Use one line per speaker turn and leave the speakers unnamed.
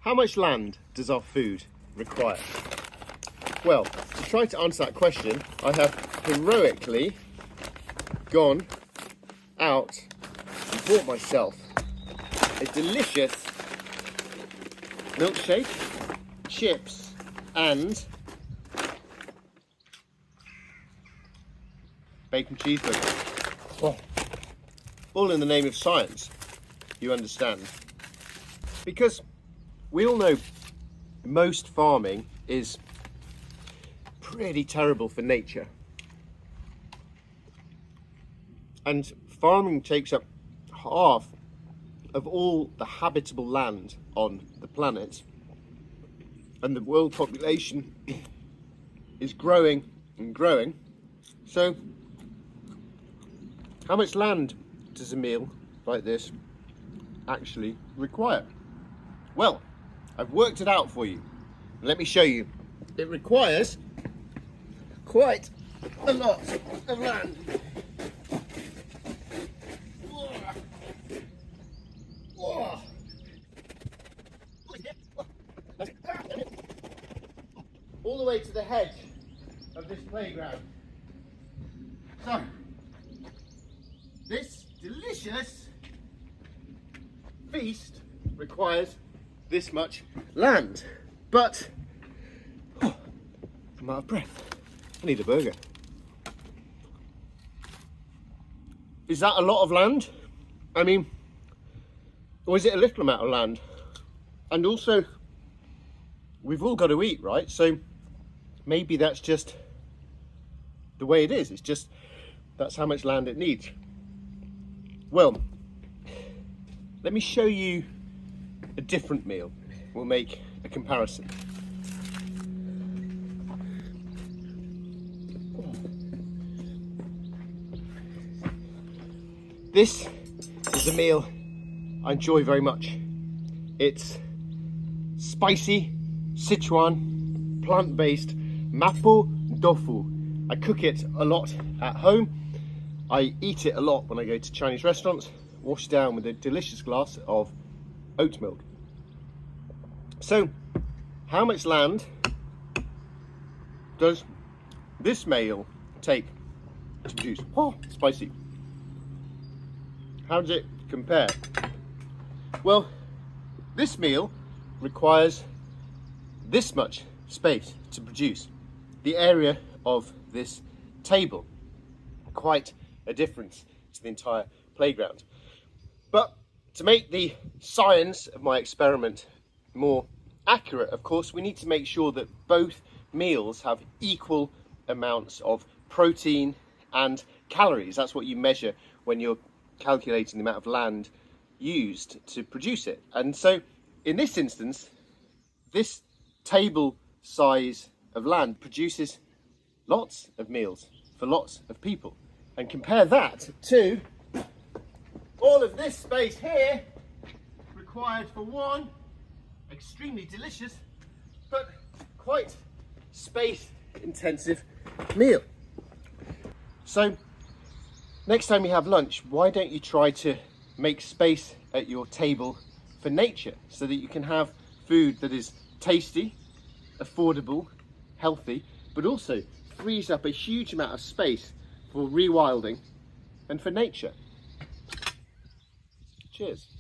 How much land does our food require? Well, to try to answer that question, I have heroically gone out and bought myself a delicious milkshake, chips and bacon cheeseburger. Oh. All in the name of science, you understand. Because we all know most farming is pretty terrible for nature. And farming takes up half of all the habitable land on the planet. And the world population is growing and growing. So, how much land does a meal like this actually require? Well, I've worked it out for you. Let me show you. It requires quite a lot of land. All the way to the hedge of this playground. So, this delicious feast requires this much land, but I'm out of breath. I need a burger. Is that a lot of land? I mean, or is it a little amount of land? And also, we've all got to eat, right? So maybe that's just the way it is. It's just, that's how much land it needs. Well, let me show you a different meal. We'll make a comparison. This is a meal I enjoy very much. It's spicy, Sichuan, plant-based Mapo Tofu. I cook it a lot at home. I eat it a lot when I go to Chinese restaurants, washed down with a delicious glass of oat milk. So, how much land does this meal take to produce? Oh, spicy. How does it compare? Well, this meal requires this much space to produce. The area of this table. Quite a difference to the entire playground. But to make the science of my experiment more accurate, of course, we need to make sure that both meals have equal amounts of protein and calories. That's what you measure when you're calculating the amount of land used to produce it. And so in this instance, this table size of land produces lots of meals for lots of people. And compare that to all of this space here required for one extremely delicious but quite space intensive meal. So next time you have lunch, why don't you try to make space at your table for nature so that you can have food that is tasty, affordable, healthy, but also frees up a huge amount of space for rewilding and for nature. Cheers.